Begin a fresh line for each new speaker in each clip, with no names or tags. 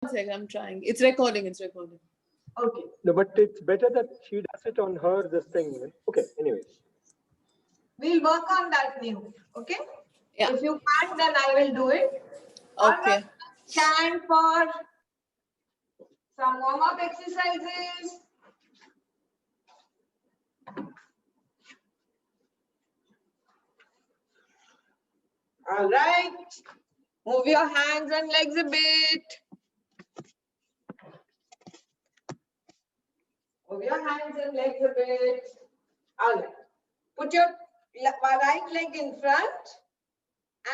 second, I'm trying. It's recording. It's recording.
Okay. No, but it's better that she does it on her, this thing. Okay, anyways.
We'll work on that new. Okay?
Yeah.
If you can't, then I will do it.
Okay.
Stand for some warm-up exercises. All right. Move your hands and legs a bit. Move your hands and legs a bit. All right. Put your right leg in front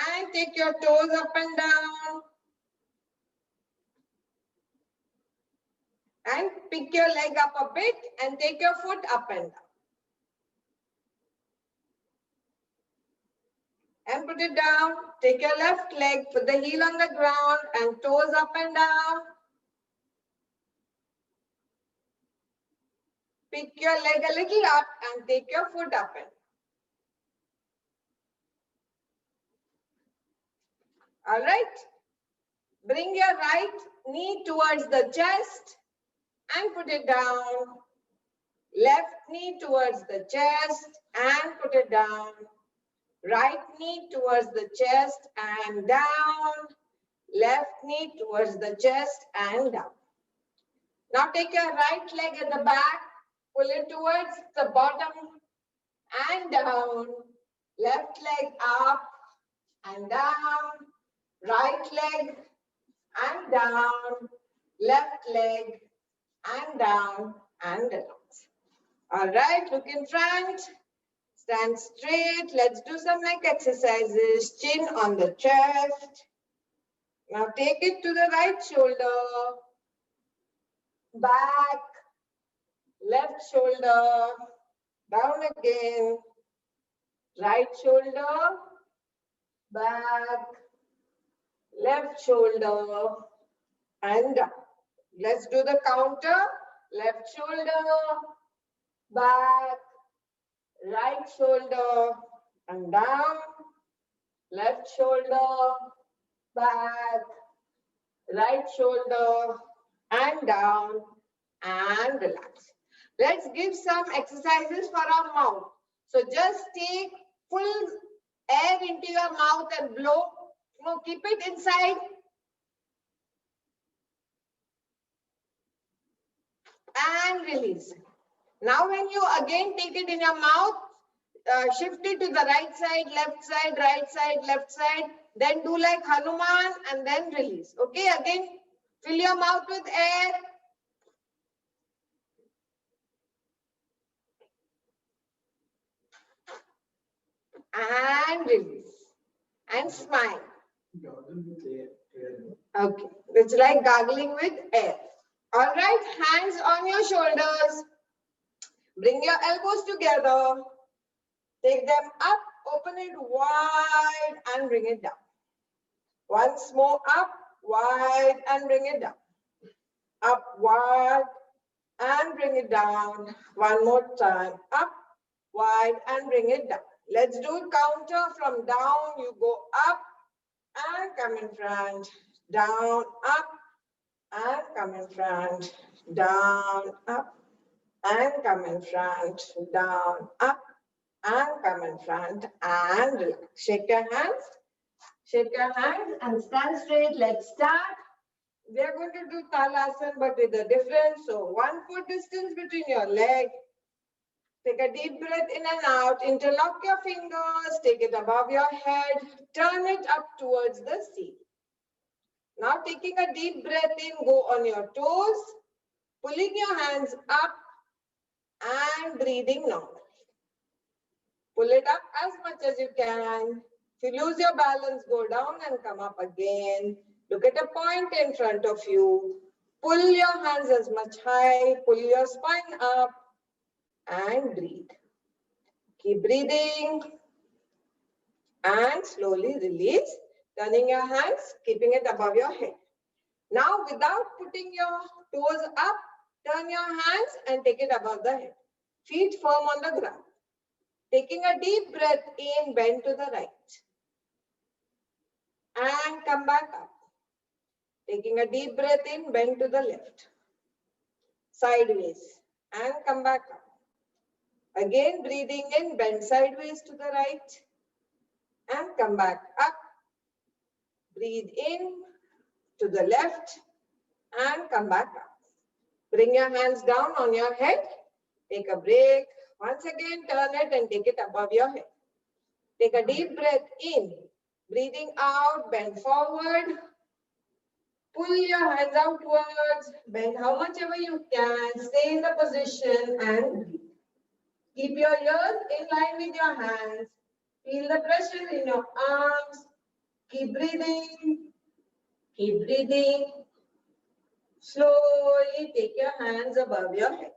and take your toes up and down. And pick your leg up a bit and take your foot up and down. And put it down. Take your left leg, put the heel on the ground and toes up and down. Pick your leg a little up and take your foot up and down. All right. Bring your right knee towards the chest and put it down. Left knee towards the chest and put it down. Right knee towards the chest and down. Left knee towards the chest and down. Now take your right leg at the back, pull it towards the bottom and down. Left leg up and down. Right leg and down. Left leg and down and relax. All right, look in front. Stand straight. Let's do some neck exercises. Chin on the chest. Now take it to the right shoulder. Back. Left shoulder. Down again. Right shoulder. Back. Left shoulder. And down. Let's do the counter. Left shoulder. Back. Right shoulder and down, left shoulder, back, right shoulder and down and relax. Let's give some exercises for our mouth. So just take full air into your mouth and blow. No, keep it inside. And release. Now when you again take it in your mouth, shift it to the right side, left side, then do like Hanuman and then release. Okay, again, fill your mouth with air. And release. And smile. Okay, it's like gargling with air. All right, hands on your shoulders. Bring your elbows together. Take them up, open it wide and bring it down. Once more up, wide and bring it down. Up, wide and bring it down. One more time. Up, wide and bring it down. Let's do a counter from down. You go up and come in front. Down, up and come in front. Down, up and come in front. Down, up and come in front and relax. Shake your hands. Shake your hands and stand straight. Let's start. We are going to do Talasana but with a difference. So 1 foot distance between your legs. Take a deep breath in and out. Interlock your fingers. Take it above your head. Turn it up towards the ceiling. Now taking a deep breath in, go on your toes. Pulling your hands up and breathing normally. Pull it up as much as you can. If you lose your balance, go down and come up again. Look at a point in front of you. Pull your hands as much high. Pull your spine up and breathe. Keep breathing and slowly release. Turning your hands, keeping it above your head. Now, without putting your toes up, turn your hands and take it above the head. Feet firm on the ground. Taking a deep breath in, bend to the right. And come back up. Taking a deep breath in, bend to the left. Sideways and come back up. Again, breathing in, bend sideways to the right and come back up. Breathe in to the left and come back up. Bring your hands down on your head. Take a break. Once again, turn it and take it above your head. Take a deep breath in. Breathing out, bend forward. Pull your hands outwards. Bend how much ever you can. Stay in the position and breathe. Keep your ears in line with your hands. Feel the pressure in your arms. Keep breathing. Keep breathing. Slowly take your hands above your head.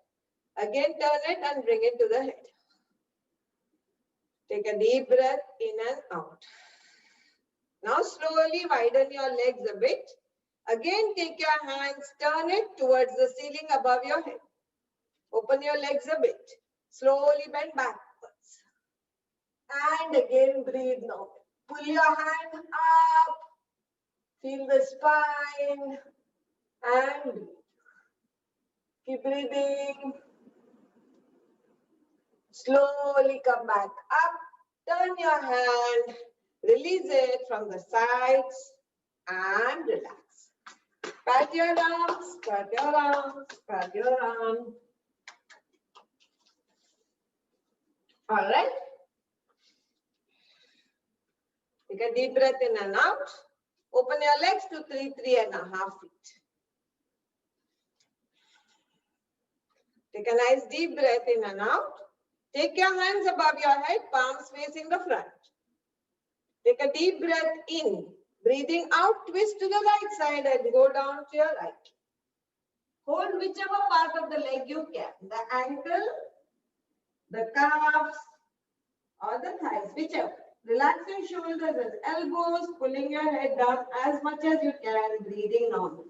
Again, turn it and bring it to the head. Take a deep breath in and out. Now slowly widen your legs a bit. Again, take your hands, turn it towards the ceiling above your head. Open your legs a bit. Slowly bend backwards. And again, breathe now. Pull your hand up. Feel the spine. And breathe. Keep breathing. Slowly come back up. Turn your hand. Release it from the sides. And relax. Pat your arms, pat your arms, pat your arms. All right. Take a deep breath in and out. Open your legs to 3.5 feet. Take a nice deep breath in and out. Take your hands above your head, palms facing the front. Take a deep breath in. Breathing out, twist to the right side and go down to your right. Hold whichever part of the leg you can. The ankle, the calves, or the thighs, whichever. Relax your shoulders and elbows, pulling your head down as much as you can, breathing normally.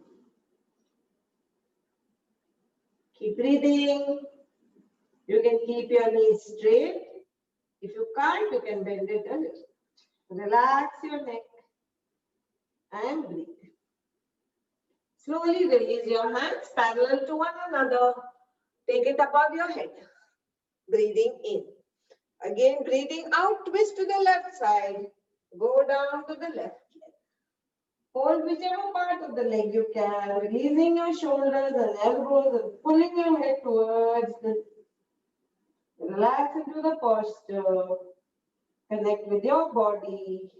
Keep breathing. You can keep your knees straight. If you can't, you can bend it a little. Relax your neck and breathe. Slowly release your hands parallel to one another. Take it above your head. Breathing in. Again, breathing out, twist to the left side. Go down to the left leg. Hold whichever part of the leg you can, releasing your shoulders and elbows and pulling your head towards the. Relax into the posture. Connect with your body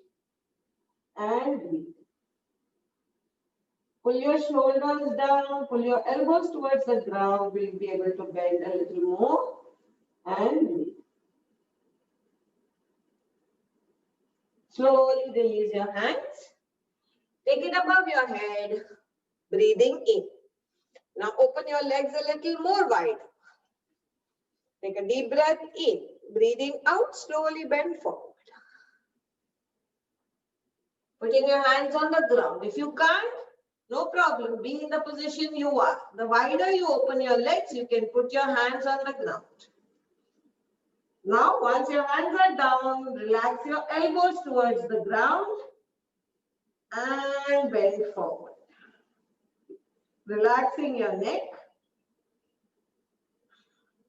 and breathe. Pull your shoulders down, pull your elbows towards the ground. We'll be able to bend a little more and breathe. Slowly release your hands. Take it above your head. Breathing in. Now open your legs a little more wide. Take a deep breath in. Breathing out, slowly bend forward. Putting your hands on the ground. If you can't, no problem. Be in the position you are. The wider you open your legs, you can put your hands on the ground. Now, once your hands are down, relax your elbows towards the ground and bend forward. Relaxing your neck.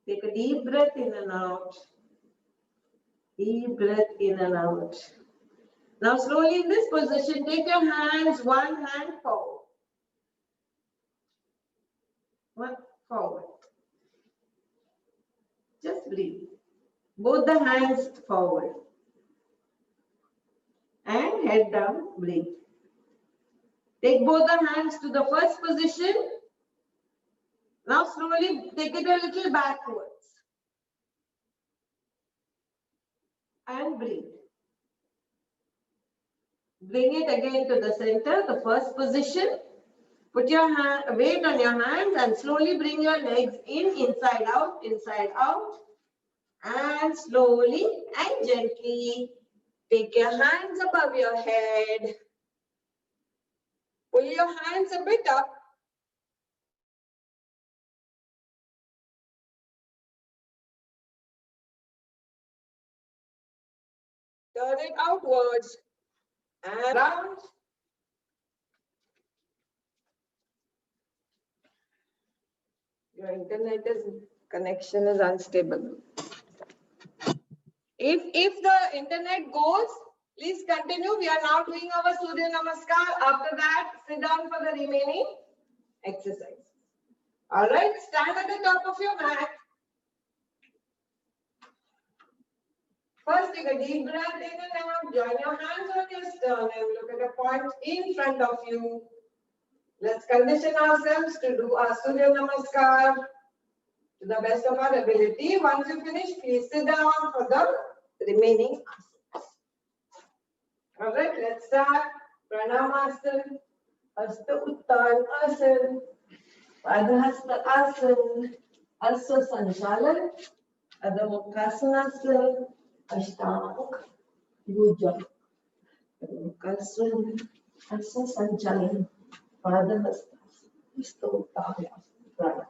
Take a deep breath in and out. Deep breath in and out. Now, slowly in this position, take your hands, one hand forward. One forward. Just breathe. Both the hands forward. And head down, breathe. Take both the hands to the first position. Now slowly take it a little backwards. And breathe. Bring it again to the center, the first position. Put your weight on your hands and slowly bring your legs in, inside out, and slowly and gently take your hands above your head. Pull your hands a bit up. Turn it outwards and round. Your internet connection is unstable. If the internet goes, please continue. We are now doing our Surya Namaskar. After that, sit down for the remaining exercise. All right, stand at the top of your mat. First, take a deep breath in and out. Join your hands on your sternum. Look at a point in front of you. Let's condition ourselves to do our Surya Namaskar to the best of our ability. Once you finish, please sit down for the remaining asanas. All right, let's start. Pranamasana, Hasta Uttan Asana, Padhasta Asana, Asva Sanchalan, Adha Mukhasanasana, Ashtanga Bhuja. Mukhasanasana, Asva Sanchalan, Padhasta Hasta Uttan Asana.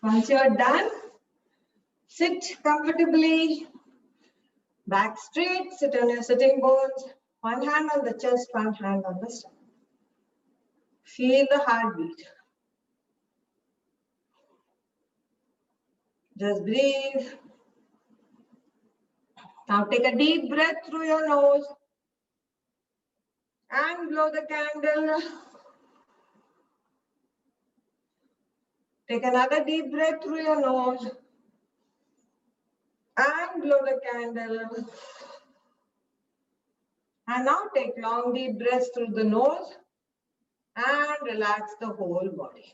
Once you're done, sit comfortably, back straight, sit on your sitting bones, one hand on the chest, one hand on the stomach. Feel the heartbeat. Just breathe. Now take a deep breath through your nose and blow the candle. Take another deep breath through your nose and blow the candle. And now take long deep breaths through the nose and relax the whole body.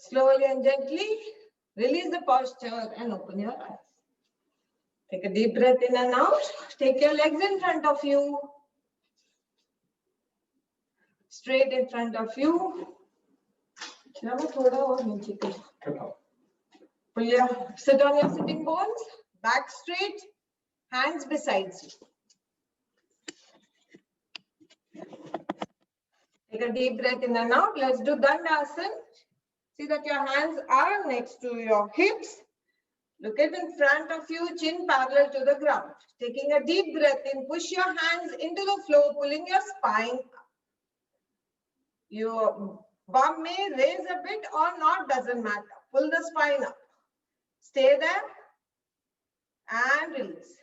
Slowly and gently release the posture and open your eyes. Take a deep breath in and out. Take your legs in front of you. Straight in front of you. Sit on your sitting bones. Back straight. Hands beside you. Take a deep breath in and out. Let's do Dandasana. See that your hands are next to your hips. Look at in front of you, chin parallel to the ground. Taking a deep breath in, push your hands into the floor, pulling your spine up. Your bum may raise a bit or not, doesn't matter. Pull the spine up. Stay there and release.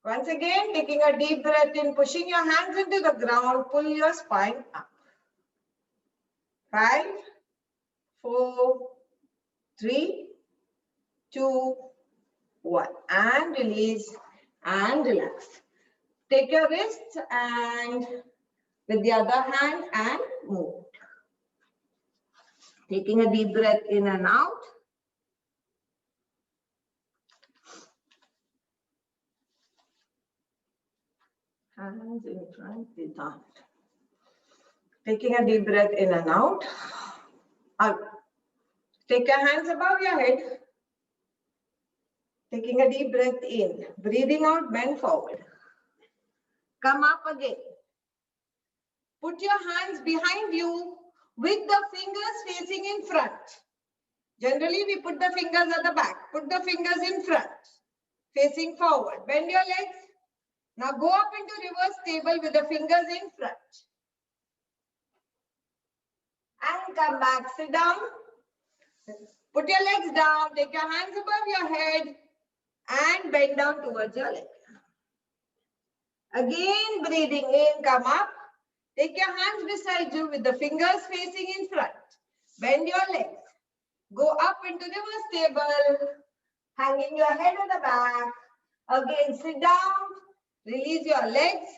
Once again, taking a deep breath in, pushing your hands into the ground, pull your spine up. 5, 4, 3, 2, 1. And release and relax. Take your wrists and with the other hand and move. Taking a deep breath in and out. Hands in front, without. Taking a deep breath in and out. Out. Take your hands above your head. Taking a deep breath in. Breathing out, bend forward. Come up again. Put your hands behind you with the fingers facing in front. Generally, we put the fingers at the back. Put the fingers in front, facing forward. Bend your legs. Now go up into reverse table with the fingers in front. And come back, sit down. Put your legs down, take your hands above your head and bend down towards your leg. Again, breathing in, come up. Take your hands beside you with the fingers facing in front. Bend your legs. Go up into reverse table, hanging your head at the back. Again, sit down, release your legs.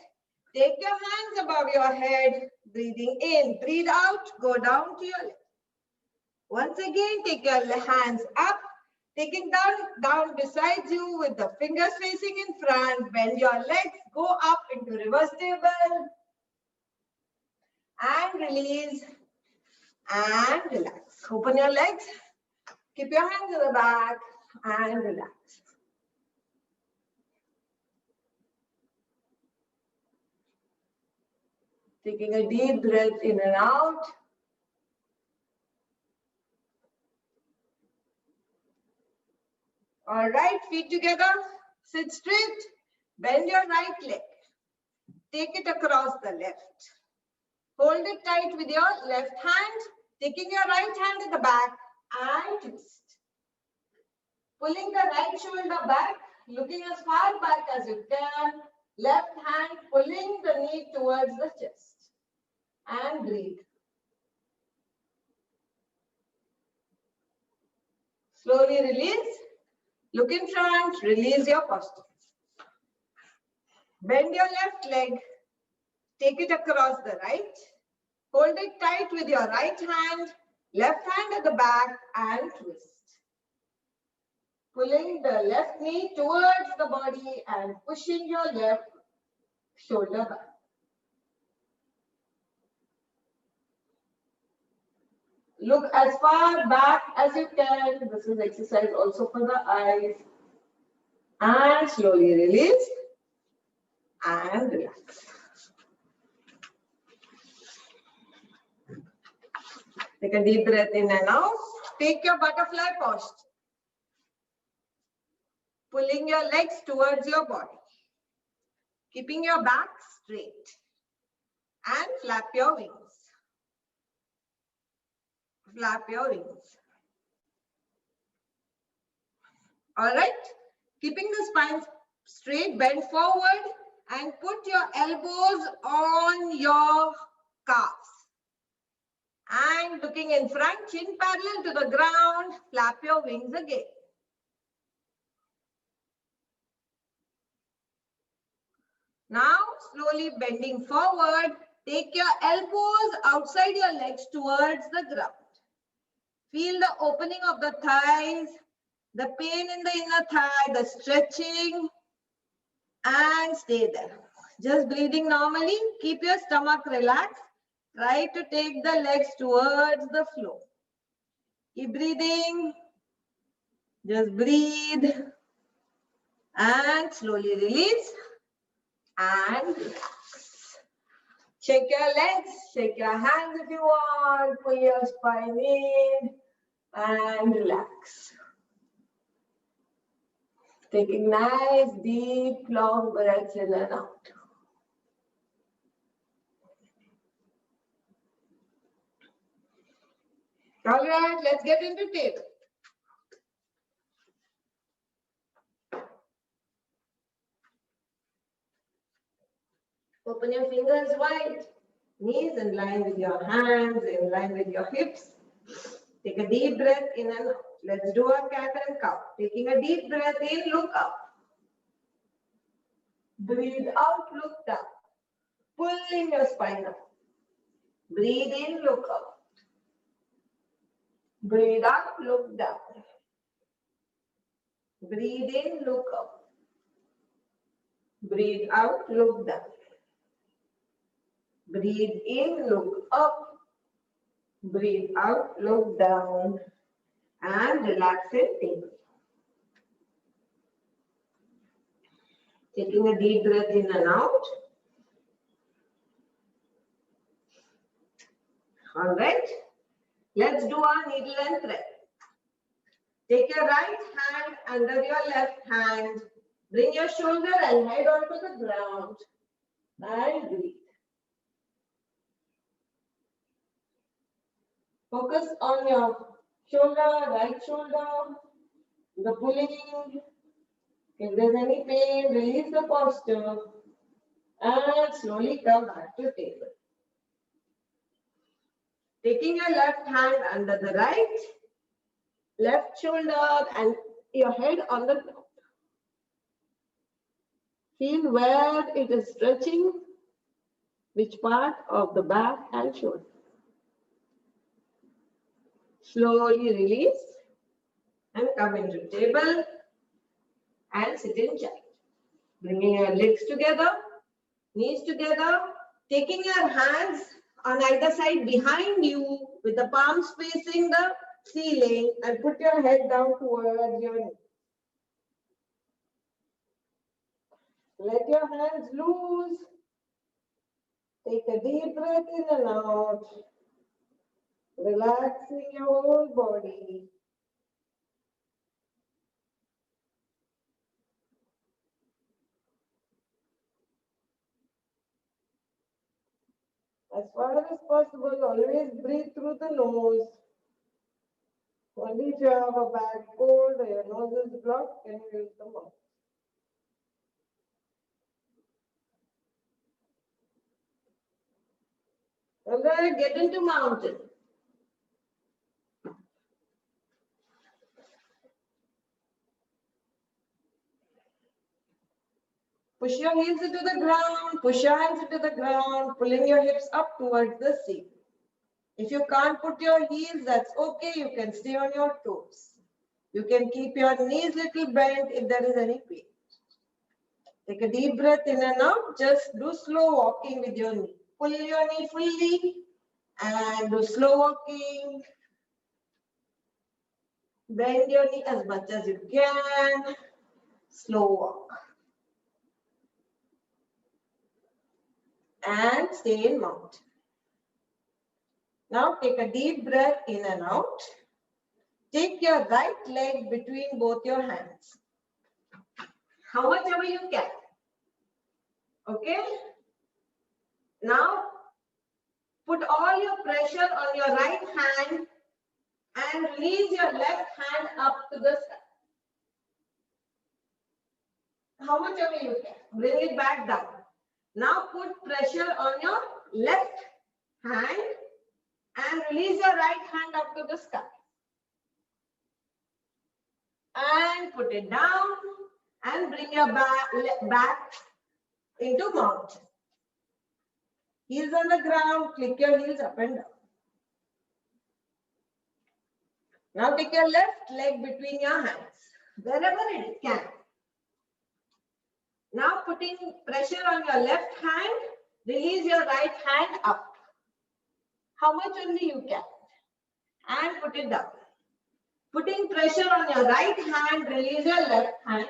Take your hands above your head, breathing in, breathe out, go down to your legs. Once again, take your hands up, taking down beside you with the fingers facing in front. Bend your legs, go up into reverse table. And release and relax. Open your legs. Keep your hands in the back and relax. Taking a deep breath in and out. All right, feet together. Sit straight. Bend your right leg. Take it across the left. Hold it tight with your left hand. Taking your right hand at the back and twist. Pulling the right shoulder back. Looking as far back as you can. Left hand pulling the knee towards the chest. And breathe. Slowly release. Look in front. Release your posture. Bend your left leg. Take it across the right. Hold it tight with your right hand, left hand at the back and twist. Pulling the left knee towards the body and pushing your left shoulder back. Look as far back as you can. This is exercise also for the eyes. And slowly release and relax. Take a deep breath in and out. Take your butterfly posture. Pulling your legs towards your body. Keeping your back straight. And flap your wings. Flap your wings. All right. Keeping the spine straight, bend forward and put your elbows on your calves. And looking in front, chin parallel to the ground, flap your wings again. Now, slowly bending forward, take your elbows outside your legs towards the ground. Feel the opening of the thighs, the pain in the inner thigh, the stretching, and stay there. Just breathing normally, keep your stomach relaxed. Try to take the legs towards the floor. Keep breathing. Just breathe. And slowly release. And relax. Shake your legs, shake your hands if you want. Pull your spine in. And relax. Taking nice, deep, long breaths in and out. All right, let's get into table. Open your fingers wide, knees in line with your hands, in line with your hips. Take a deep breath in and out. Let's do a cat and cow. Taking a deep breath in, look up. Breathe out, look down. Pulling your spine up. Breathe in, look up. Breathe out, look down. Breathe in, look up. Breathe out, look down. Breathe in, look up. Breathe out, look down. And relax in table. Taking a deep breath in and out. All right. Let's do our needle and thread. Take your right hand under your left hand. Bring your shoulder and head onto the ground. And breathe. Focus on your shoulder, right shoulder, the pulling. If there's any pain, release the posture. And slowly come back to table. Taking your left hand under the right, left shoulder and your head on the ground. Feel where it is stretching, which part of the back and shoulder. Slowly release and come into table and sit in chair. Bringing your legs together, knees together, taking your hands on either side behind you with the palms facing the ceiling and put your head down towards your knee. Let your hands loose. Take a deep breath in and out. Relaxing your whole body. As far as possible, always breathe through the nose. Only if you have a bad cold or your nose is blocked, can you use the mouth. And then get into mountain. Push your heels into the ground, push your hands into the ground, pulling your hips up towards the ceiling. If you can't put your heels, that's okay. You can stay on your toes. You can keep your knees little bent if there is any pain. Take a deep breath in and out. Just do slow walking with your knee. Pull your knee fully and do slow walking. Bend your knee as much as you can. Slow walk. And stay in mountain. Now take a deep breath in and out. Take your right leg between both your hands. How much ever you can. Okay? Now put all your pressure on your right hand and release your left hand up to the sky. How much ever you can. Bring it back down. Now put pressure on your left hand and release your right hand up to the sky. And put it down and bring your back into mountain. Heels on the ground, click your heels up and down. Now take your left leg between your hands, wherever it can. Now putting pressure on your left hand, release your right hand up. How much only you can. And put it down. Putting pressure on your right hand, release your left hand.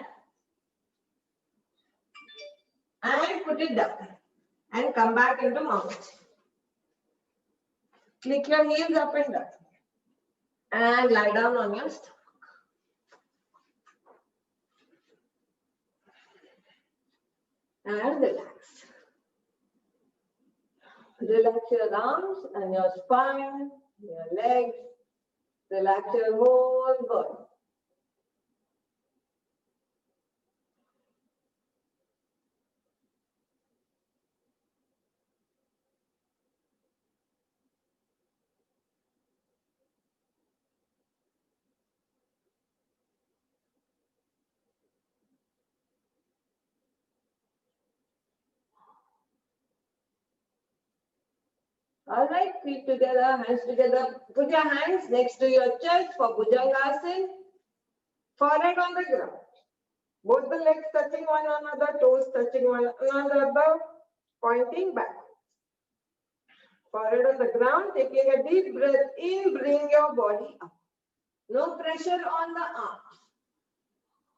And put it down. And come back into mountain. Click your heels up and down. And lie down on your stomach. And relax. Relax your arms and your spine, your legs. Relax your whole body. All right, feet together, hands together. Put your hands next to your chest for Bhujangasana. Forehead on the ground. Both the legs touching one another, toes touching one another, pointing back. Forehead on the ground, taking a deep breath in, bring your body up. No pressure on the arms.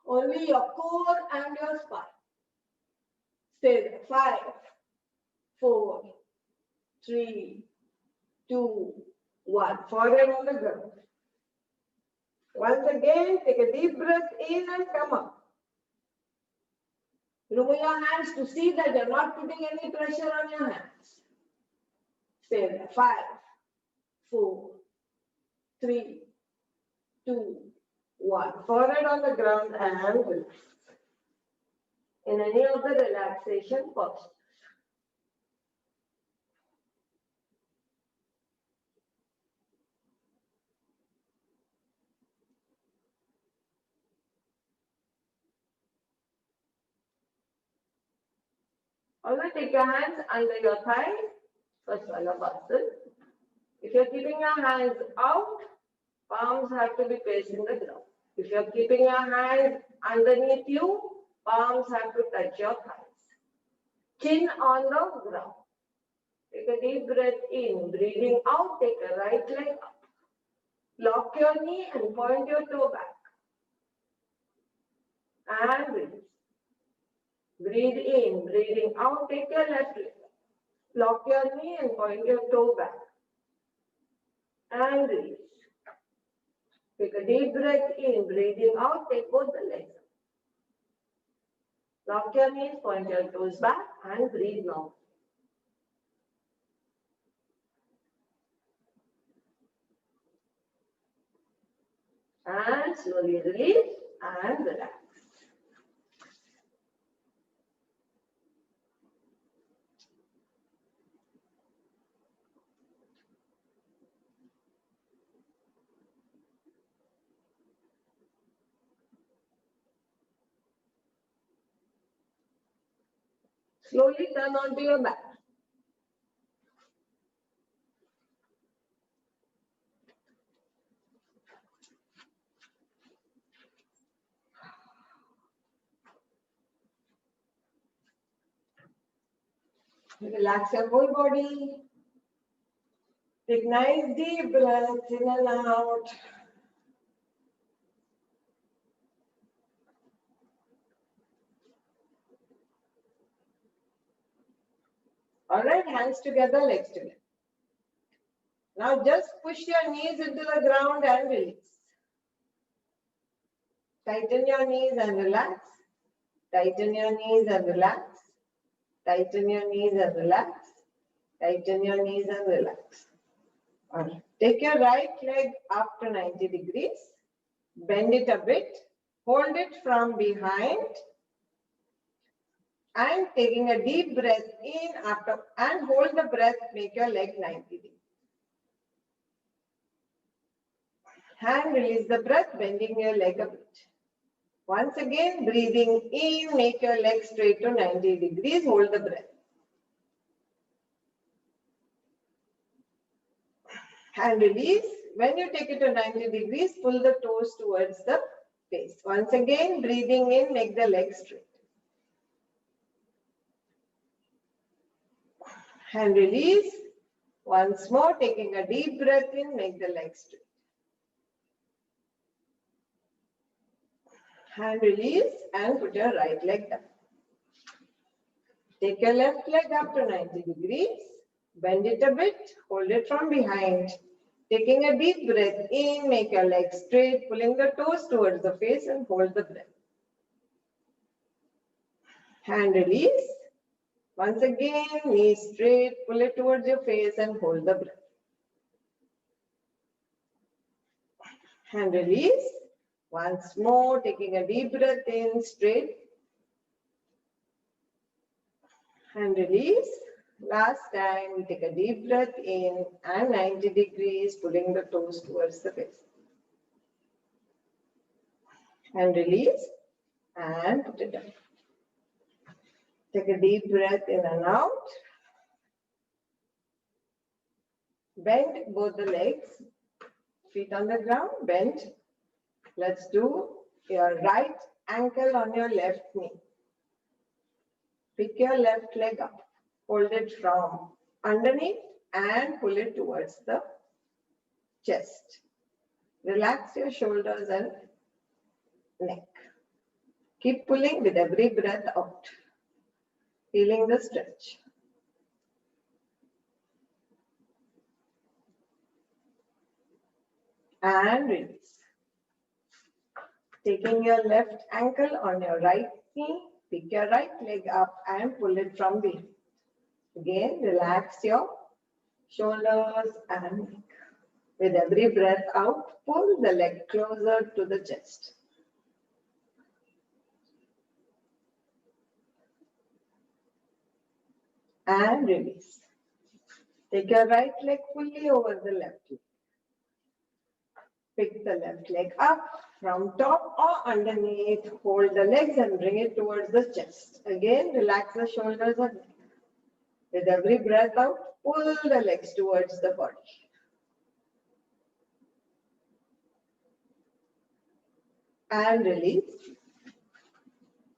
Only your core and your spine. Stay there. 5, 4, 3, 2, 1. Forehead on the ground. Once again, take a deep breath in and come up. Remove your hands to see that you're not putting any pressure on your hands. Stay there. 5, 4, 3, 2, 1. Forehead on the ground and relax. In any of the relaxation postures. Always take your hands under your thighs. First Valavasana. If you're keeping your hands out, palms have to be facing the ground. If you're keeping your hands underneath you, palms have to touch your thighs. Chin on the ground. Take a deep breath in. Breathing out, take a right leg up. Lock your knee and point your toe back. And release. Breathe in. Breathing out, take your left leg up. Lock your knee and point your toe back. And release. Take a deep breath in. Breathing out, take both the legs up. Lock your knees, point your toes back, and breathe now. And slowly release and relax. Slowly turn onto your back. Relax your whole body. Take nice deep breaths in and out. All right, hands together, legs together. Now just push your knees into the ground and release. Tighten your knees and relax. Tighten your knees and relax. Tighten your knees and relax. Tighten your knees and relax. All right. Take your right leg up to 90 degrees. Bend it a bit. Hold it from behind. And taking a deep breath in after and hold the breath, make your leg 90 degrees. And release the breath, bending your leg a bit. Once again, breathing in, make your leg straight to 90 degrees, hold the breath. And release. When you take it to 90 degrees, pull the toes towards the face. Once again, breathing in, make the leg straight. And release. Once more, taking a deep breath in, make the leg straight. And release and put your right leg down. Take your left leg up to 90 degrees. Bend it a bit, hold it from behind. Taking a deep breath in, make your leg straight, pulling the toes towards the face and hold the breath. And release. Once again, knees straight, pull it towards your face and hold the breath. And release. Once more, taking a deep breath in, straight. And release. Last time, we take a deep breath in and 90 degrees, pulling the toes towards the face. And release and put it down. Take a deep breath in and out. Bend both the legs, feet on the ground, bend. Let's do your right ankle on your left knee. Pick your left leg up. Hold it from underneath and pull it towards the chest. Relax your shoulders and neck. Keep pulling with every breath out. Feeling the stretch. And release. Taking your left ankle on your right knee, pick your right leg up and pull it from behind. Again, relax your shoulders and neck. With every breath out, pull the leg closer to the chest. And release. Take your right leg fully over the left leg. Pick the left leg up from top or underneath. Hold the legs and bring it towards the chest. Again, relax the shoulders and neck. With every breath out, pull the legs towards the body. And release.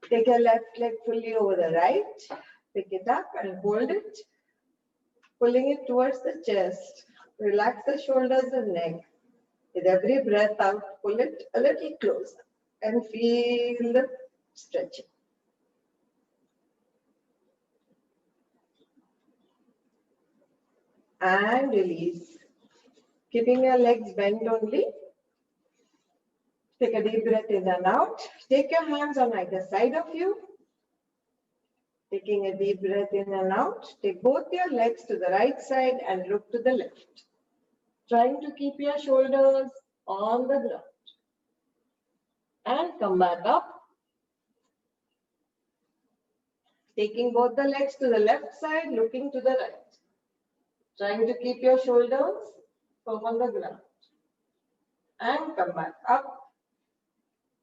Take your left leg fully over the right. Pick it up and hold it. Pulling it towards the chest. Relax the shoulders and neck. With every breath out, pull it a little closer and feel the stretching. And release. Keeping your legs bent only. Take a deep breath in and out. Take your hands on either side of you. Taking a deep breath in and out. Take both your legs to the right side and look to the left. Trying to keep your shoulders on the ground. And come back up. Taking both the legs to the left side, looking to the right. Trying to keep your shoulders firm on the ground. And come back up.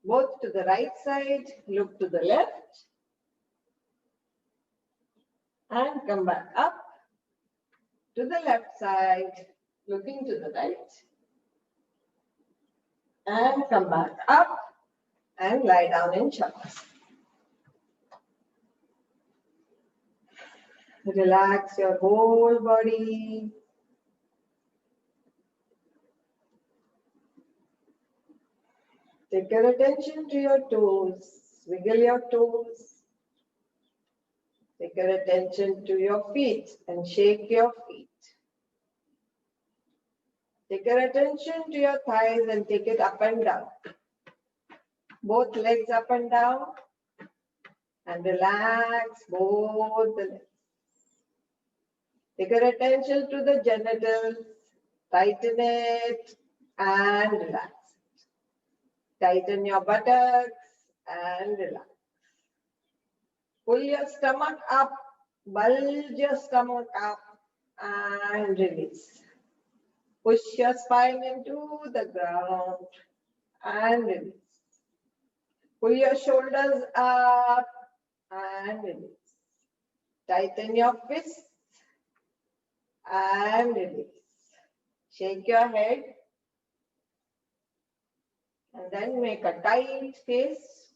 Both to the right side, look to the left. And come back up to the left side, looking to the right. And come back up and lie down in Shavasana. Relax your whole body. Take your attention to your toes. Wiggle your toes. Take your attention to your feet and shake your feet. Take your attention to your thighs and take it up and down. Both legs up and down. And relax both the legs. Take your attention to the genitals. Tighten it and relax. Tighten your buttocks and relax. Pull your stomach up, bulge your stomach up and release. Push your spine into the ground and release. Pull your shoulders up and release. Tighten your fists and release. Shake your head and then make a tight face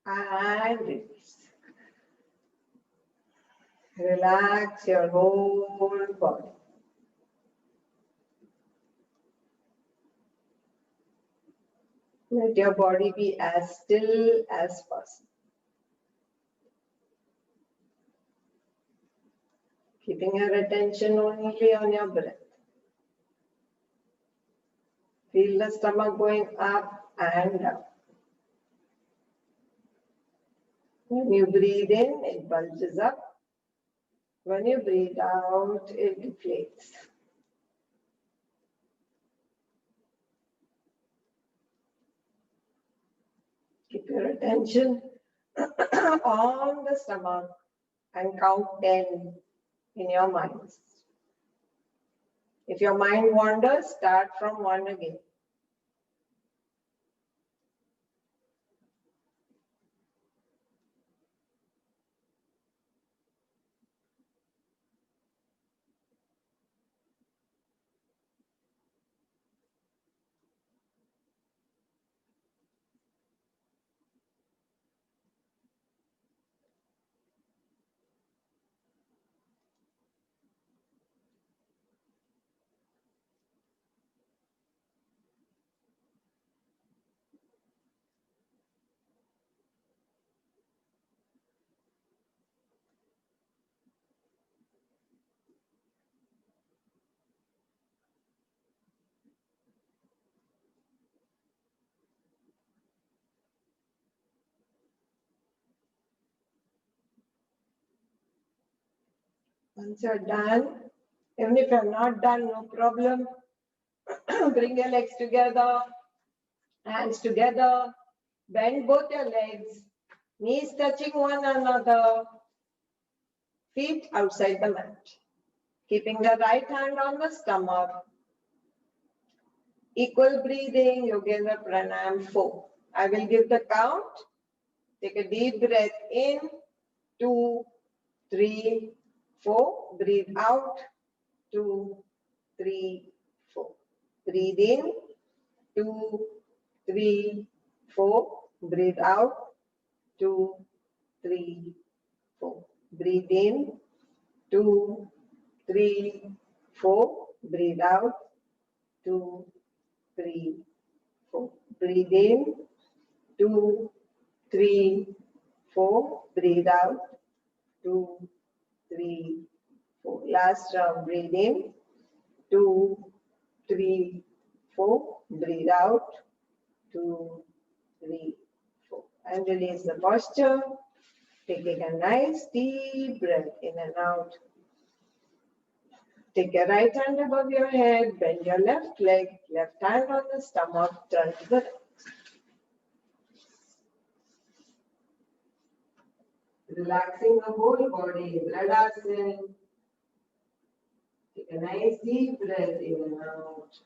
and release. Relax your whole body. Let your body be as still as possible. Keeping your attention only on your breath. Feel the stomach going up and down. When you breathe in, it bulges up. When you breathe out, it deflates. Keep your attention on the stomach and count 10 in your minds. If your mind wanders, start from 1 again. Once you're done, even if you're not done, no problem. Bring your legs together, hands together, bend both your legs, knees touching one another, feet outside the mat. Keeping the right hand on the stomach. Equal breathing, Yogendra Pranayam 4. I will give the count. Take a deep breath in, 2, 3, 4. Breathe out, 2, 3, 4. Breathe in, 2, 3, 4. Breathe out, 2, 3, 4. Breathe in, 2, 3, 4. Breathe out, 2, 3, 4. Breathe in, 2, 3, 4. Breathe out, 2, 3, 4. Last round. Breathe in, 2, 3, 4. Breathe out, 2, 3, 4. And release the posture. Taking a nice deep breath in and out. Take your right hand above your head, bend your left leg, left hand on the stomach, turn to the right. Relaxing the whole body, Bradasana. Take a nice deep breath in and out.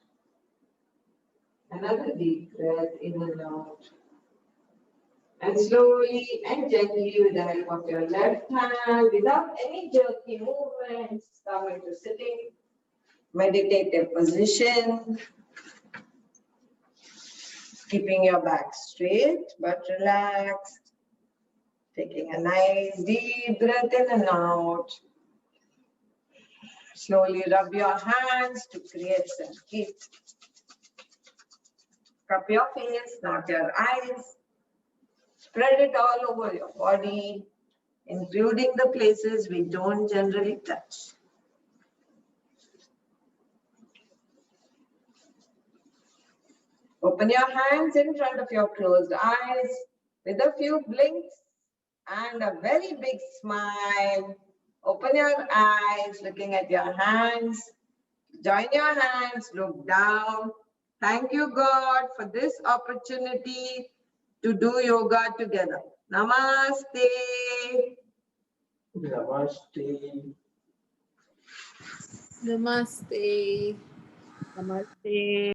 Another deep breath in and out. And slowly and gently with the help of your left hand, without any jerky movements, come into sitting, meditative position. Keeping your back straight but relaxed. Taking a nice deep breath in and out. Slowly rub your hands to create some heat. Cup your face, not your eyes. Spread it all over your body, including the places we don't generally touch. Open your hands in front of your closed eyes with a few blinks and a very big smile. Open your eyes, looking at your hands. Join your hands, look down. Thank you, God, for this opportunity to do yoga together. Namaste.
Namaste.
Namaste.
Namaste.